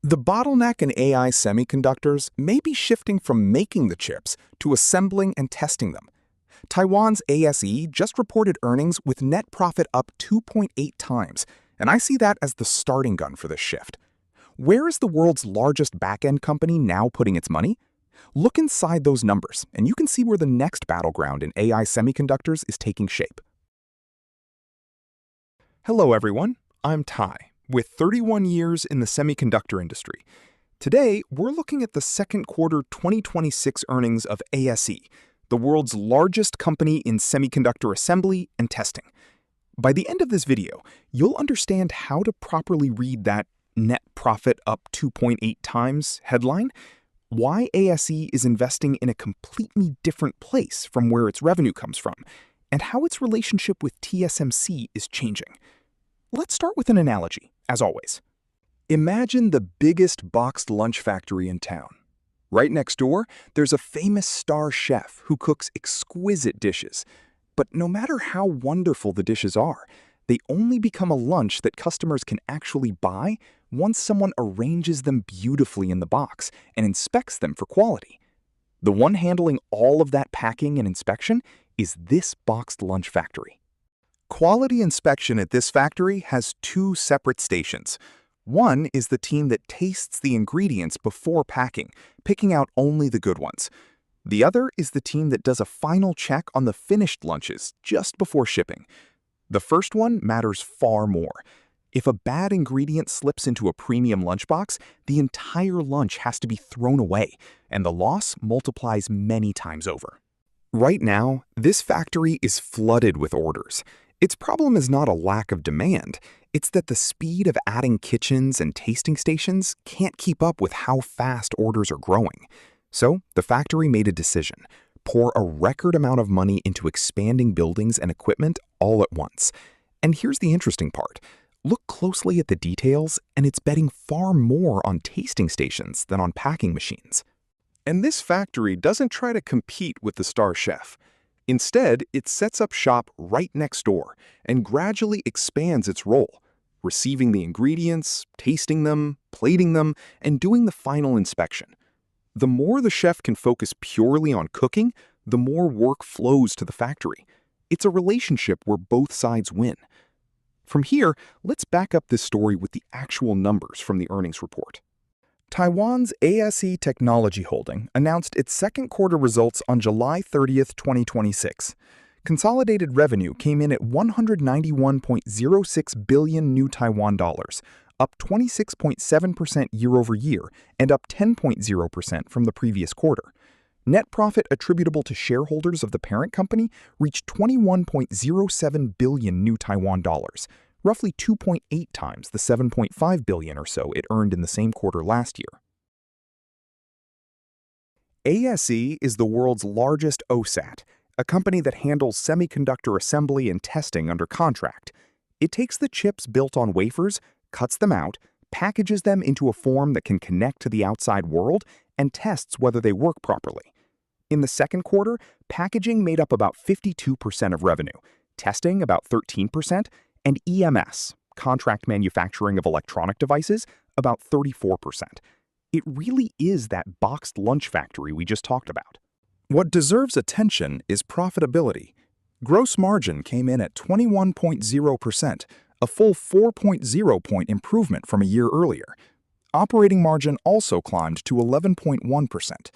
The bottleneck in AI semiconductors may be shifting from making the chips to assembling and testing them. Taiwan's ASE just reported earnings with net profit up 2.8 times, and I see that as the starting gun for this shift. Where is the world's largest back-end company now putting its money? Look inside those numbers, and you can see where the next battleground in AI semiconductors is taking shape. Hello everyone, I'm Tai, with 31 years in the semiconductor industry. Today, we're looking at the second quarter 2026 earnings of ASE, the world's largest company in semiconductor assembly and testing. By the end of this video, you'll understand how to properly read that net profit up 2.8 times headline, why ASE is investing in a completely different place from where its revenue comes from, and how its relationship with TSMC is changing. Let's start with an analogy, as always. Imagine the biggest boxed lunch factory in town. Right next door, there's a famous star chef who cooks exquisite dishes. But no matter how wonderful the dishes are, they only become a lunch that customers can actually buy once someone arranges them beautifully in the box and inspects them for quality. The one handling all of that packing and inspection is this boxed lunch factory. Quality inspection at this factory has two separate stations. One is the team that tastes the ingredients before packing, picking out only the good ones. The other is the team that does a final check on the finished lunches just before shipping. The first one matters far more. If a bad ingredient slips into a premium lunchbox, the entire lunch has to be thrown away, and the loss multiplies many times over. Right now, this factory is flooded with orders. Its problem is not a lack of demand, it's that the speed of adding kitchens and tasting stations can't keep up with how fast orders are growing. So, the factory made a decision: pour a record amount of money into expanding buildings and equipment all at once. And here's the interesting part. Look closely at the details, and it's betting far more on tasting stations than on packing machines. And this factory doesn't try to compete with the star chef. Instead, it sets up shop right next door and gradually expands its role, receiving the ingredients, tasting them, plating them, and doing the final inspection. The more the chef can focus purely on cooking, the more work flows to the factory. It's a relationship where both sides win. From here, let's back up this story with the actual numbers from the earnings report. Taiwan's ASE Technology Holding announced its second quarter results on July 30th, 2026. Consolidated revenue came in at 191.06 billion new Taiwan dollars, up 26.7% year-over-year and up 10.0% from the previous quarter. Net profit attributable to shareholders of the parent company reached 21.07 billion new Taiwan dollars, roughly 2.8 times the 7.5 billion or so it earned in the same quarter last year. ASE is the world's largest OSAT, a company that handles semiconductor assembly and testing under contract. It takes the chips built on wafers, cuts them out, packages them into a form that can connect to the outside world, and tests whether they work properly. In the second quarter, packaging made up about 52% of revenue, testing about 13%, and EMS, contract manufacturing of electronic devices, about 34%. It really is that boxed lunch factory we just talked about. What deserves attention is profitability. Gross margin came in at 21.0%, a full 4.0-point improvement from a year earlier. Operating margin also climbed to 11.1%.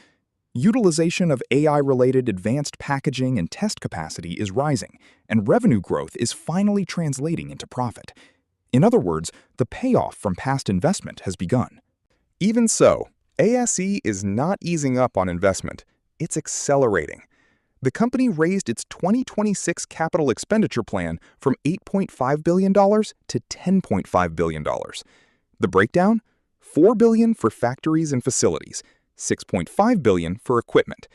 Utilization of AI-related advanced packaging and test capacity is rising, and revenue growth is finally translating into profit. In other words, the payoff from past investment has begun. Even so, ASE is not easing up on investment. It's accelerating. The company raised its 2026 capital expenditure plan from $8.5 billion to $10.5 billion. The breakdown? $4 billion for factories and facilities, $6.5 billion for equipment,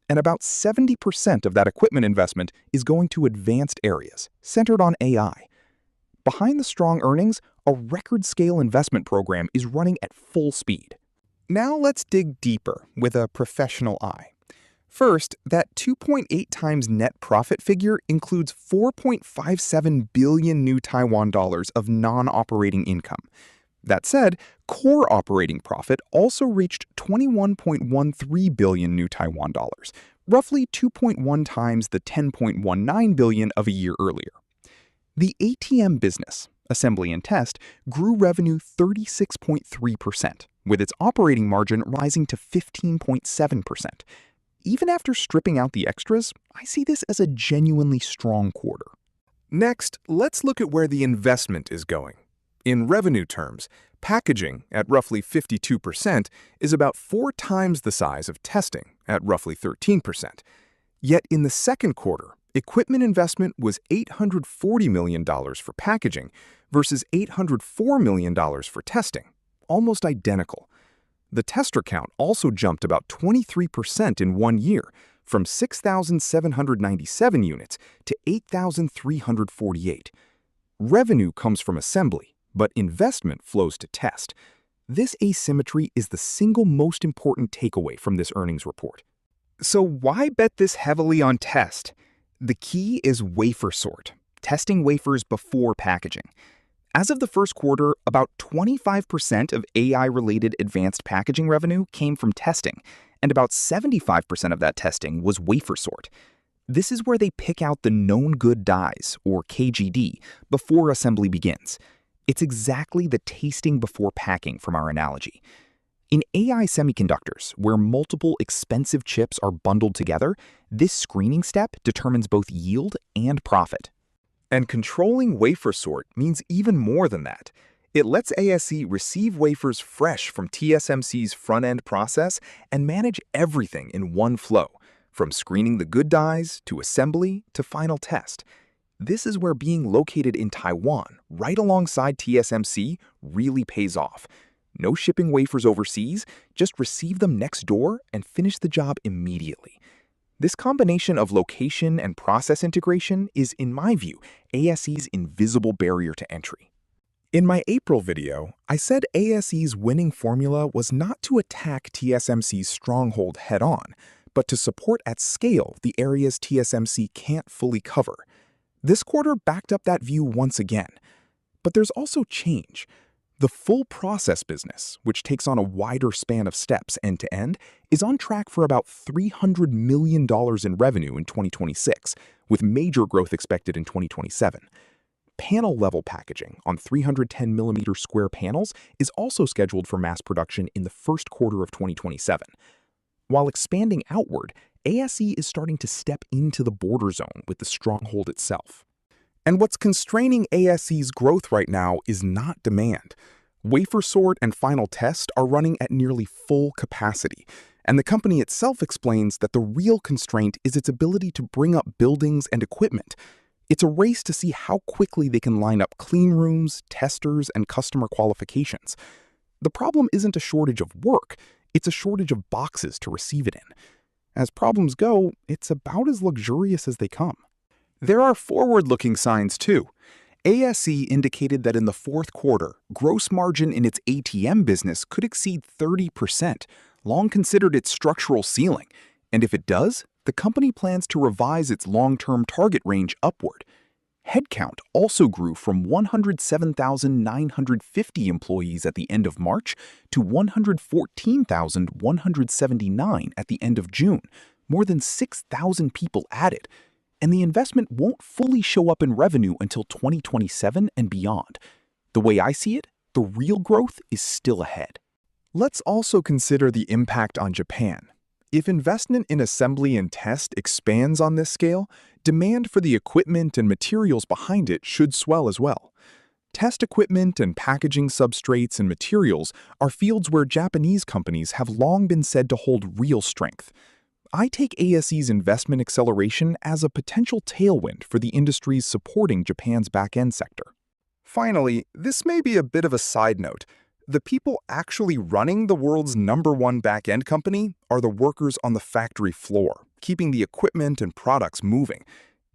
and about 70% of that equipment investment is going to advanced areas, centered on AI. Behind the strong earnings, a record-scale investment program is running at full speed. Now let's dig deeper with a professional eye. First, that 2.8 times net profit figure includes 4.57 billion new Taiwan dollars of non-operating income. That said, core operating profit also reached 21.13 billion new Taiwan dollars, roughly 2.1 times the 10.19 billion of a year earlier. The ATM business, assembly and test, grew revenue 36.3%, with its operating margin rising to 15.7%. Even after stripping out the extras, I see this as a genuinely strong quarter. Next, let's look at where the investment is going. In revenue terms, packaging, at roughly 52%, is about 4 times the size of testing, at roughly 13%. Yet in the second quarter, equipment investment was $840 million for packaging versus $804 million for testing, almost identical. The tester count also jumped about 23% in 1 year, from 6,797 units to 8,348. Revenue comes from assembly, but investment flows to test. This asymmetry is the single most important takeaway from this earnings report. So why bet this heavily on test? The key is Wafer Sort, testing wafers before packaging. As of the first quarter, about 25% of AI-related advanced packaging revenue came from testing, and about 75% of that testing was Wafer Sort. This is where they pick out the known good dies, or KGD, before assembly begins. It's exactly the tasting before packing from our analogy. In AI semiconductors, where multiple expensive chips are bundled together, this screening step determines both yield and profit. And controlling Wafer Sort means even more than that. It lets ASE receive wafers fresh from TSMC's front-end process and manage everything in one flow, from screening the good dies to assembly to final test. This is where being located in Taiwan, right alongside TSMC, really pays off. No shipping wafers overseas, just receive them next door and finish the job immediately. This combination of location and process integration is, in my view, ASE's invisible barrier to entry. In my April video, I said ASE's winning formula was not to attack TSMC's stronghold head-on, but to support at scale the areas TSMC can't fully cover. This quarter backed up that view once again. But there's also change. The full process business, which takes on a wider span of steps end-to-end, is on track for about $300 million in revenue in 2026, with major growth expected in 2027. Panel-level packaging on 310mm square panels is also scheduled for mass production in the first quarter of 2027. While expanding outward, ASE is starting to step into the border zone with the stronghold itself. And what's constraining ASE's growth right now is not demand. Wafer Sort and final test are running at nearly full capacity, and the company itself explains that the real constraint is its ability to bring up buildings and equipment. It's a race to see how quickly they can line up clean rooms, testers, and customer qualifications. The problem isn't a shortage of work, it's a shortage of boxes to receive it in. As problems go, it's about as luxurious as they come. There are forward-looking signs too. ASE indicated that in the fourth quarter, gross margin in its ATM business could exceed 30%, long considered its structural ceiling. And if it does, the company plans to revise its long-term target range upward. Headcount also grew from 107,950 employees at the end of March to 114,179 at the end of June, more than 6,000 people added. And the investment won't fully show up in revenue until 2027 and beyond. The way I see it, the real growth is still ahead. Let's also consider the impact on Japan. If investment in assembly and test expands on this scale, demand for the equipment and materials behind it should swell as well. Test equipment and packaging substrates and materials are fields where Japanese companies have long been said to hold real strength. I take ASE's investment acceleration as a potential tailwind for the industries supporting Japan's back-end sector. Finally, this may be a bit of a side note. The people actually running the world's #1 back-end company are the workers on the factory floor, keeping the equipment and products moving.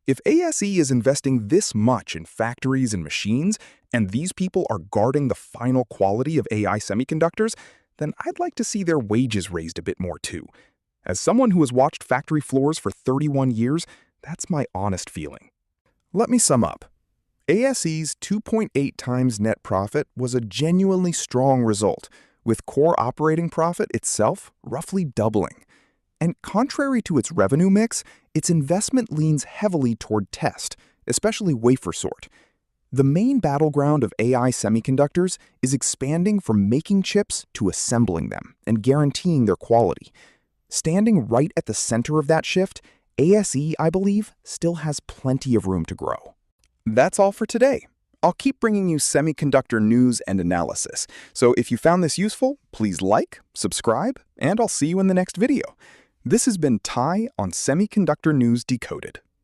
If ASE is investing this much in factories and machines, and these people are guarding the final quality of AI semiconductors, then I'd like to see their wages raised a bit more too. As someone who has watched factory floors for 31 years, that's my honest feeling. Let me sum up. ASE's 2.8 times net profit was a genuinely strong result, with core operating profit itself roughly doubling. And contrary to its revenue mix, its investment leans heavily toward test, especially Wafer Sort. The main battleground of AI semiconductors is expanding from making chips to assembling them and guaranteeing their quality. Standing right at the center of that shift, ASE, I believe, still has plenty of room to grow. That's all for today. I'll keep bringing you semiconductor news and analysis, so if you found this useful, please like, subscribe, and I'll see you in the next video. This has been Tai on Semiconductor News Decoded.